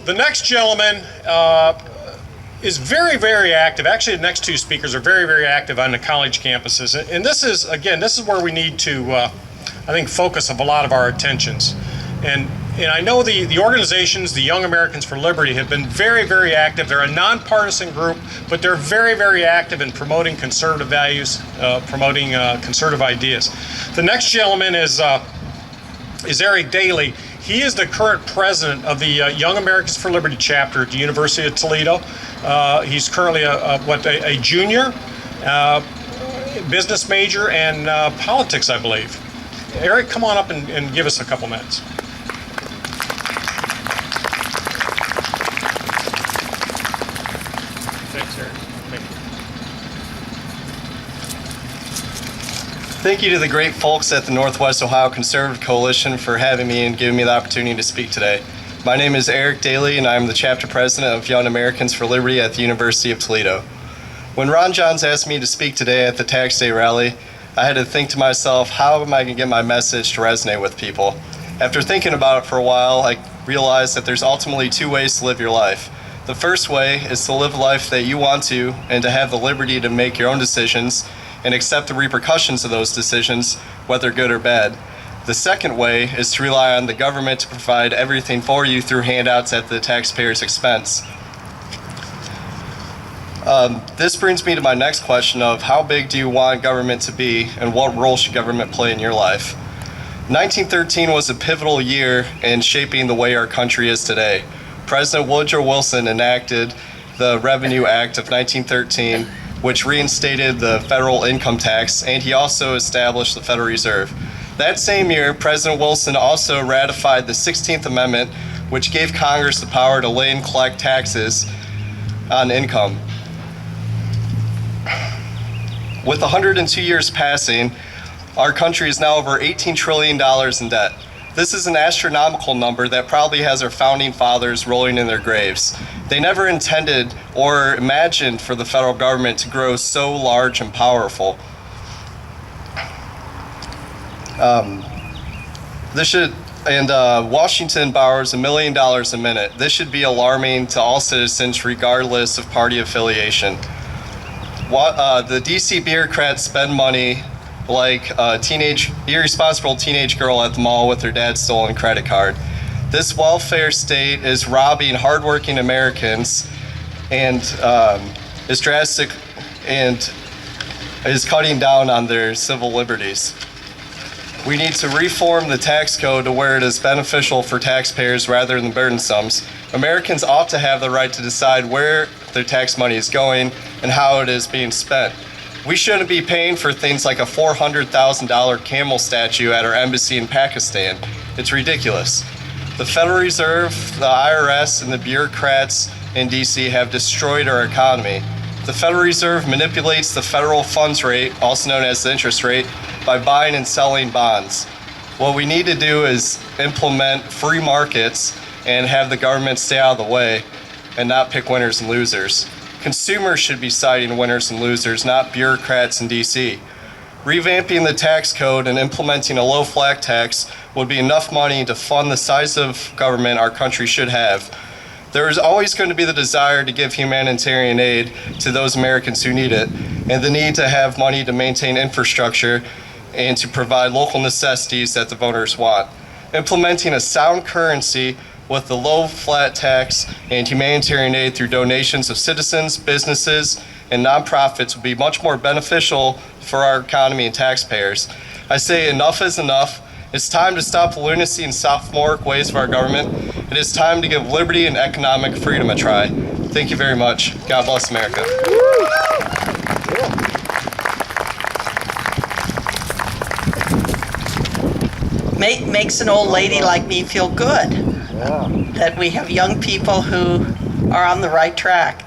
The next gentleman is very, very active. Actually, the next two speakers are very, very active on the college campuses. And this is, again, this is where we need to, I think, focus of a lot of our attentions. And I know the organizations, the Young Americans for Liberty, have been very, very active. They're a nonpartisan group, but they're very, very active in promoting conservative values, promoting conservative ideas. The next gentleman is Eric Dailey. He is the current president of the Young Americans for Liberty chapter at the University of Toledo. He's currently a junior, business major, and politics, I believe. Eric, come on up and give us a couple minutes. Thanks, Eric. Thank you. Thank you to the great folks at the Northwest Ohio Conservative Coalition for having me and giving me the opportunity to speak today. My name is Eric Dailey, and I'm the chapter president of Young Americans for Liberty at the University of Toledo. When Ron Johns asked me to speak today at the Tax Day rally, I had to think to myself, how am I going to get my message to resonate with people? After thinking about it for a while, I realized that there's ultimately two ways to live your life. The first way is to live a life that you want to and to have the liberty to make your own decisions and accept the repercussions of those decisions, whether good or bad. The second way is to rely on the government to provide everything for you through handouts at the taxpayer's expense. This brings me to my next question of how big do you want government to be and what role should government play in your life? 1913 was a pivotal year in shaping the way our country is today. President Woodrow Wilson enacted the Revenue Act of 1913, which reinstated the federal income tax, and he also established the Federal Reserve. That same year, President Wilson also ratified the 16th Amendment, which gave Congress the power to lay and collect taxes on income. With 102 years passing, our country is now over $18 trillion in debt. This is an astronomical number that probably has our founding fathers rolling in their graves. They never intended or imagined for the federal government to grow so large and powerful. Washington borrows $1 million a minute. This should be alarming to all citizens regardless of party affiliation. The DC bureaucrats spend money like a irresponsible teenage girl at the mall with her dad's stolen credit card. This welfare state is robbing hardworking Americans and is drastic and is cutting down on their civil liberties. We need to reform the tax code to where it is beneficial for taxpayers rather than burdensome. Americans ought to have the right to decide where their tax money is going and how it is being spent. We shouldn't be paying for things like a $400,000 camel statue at our embassy in Pakistan. It's ridiculous. The Federal Reserve, the IRS, and the bureaucrats in DC have destroyed our economy. The Federal Reserve manipulates the federal funds rate, also known as the interest rate, by buying and selling bonds. What we need to do is implement free markets and have the government stay out of the way and not pick winners and losers. Consumers should be citing winners and losers, not bureaucrats in DC. Revamping the tax code and implementing a low flat tax would be enough money to fund the size of government our country should have. There is always going to be the desire to give humanitarian aid to those Americans who need it, and the need to have money to maintain infrastructure and to provide local necessities that the voters want. Implementing a sound currency with the low flat tax and humanitarian aid through donations of citizens, businesses, and nonprofits would be much more beneficial for our economy and taxpayers. I say enough is enough. It's time to stop the lunacy and sophomoric ways of our government. It is time to give liberty and economic freedom a try. Thank you very much. God bless America. Makes an old lady like me feel good that we have young people who are on the right track.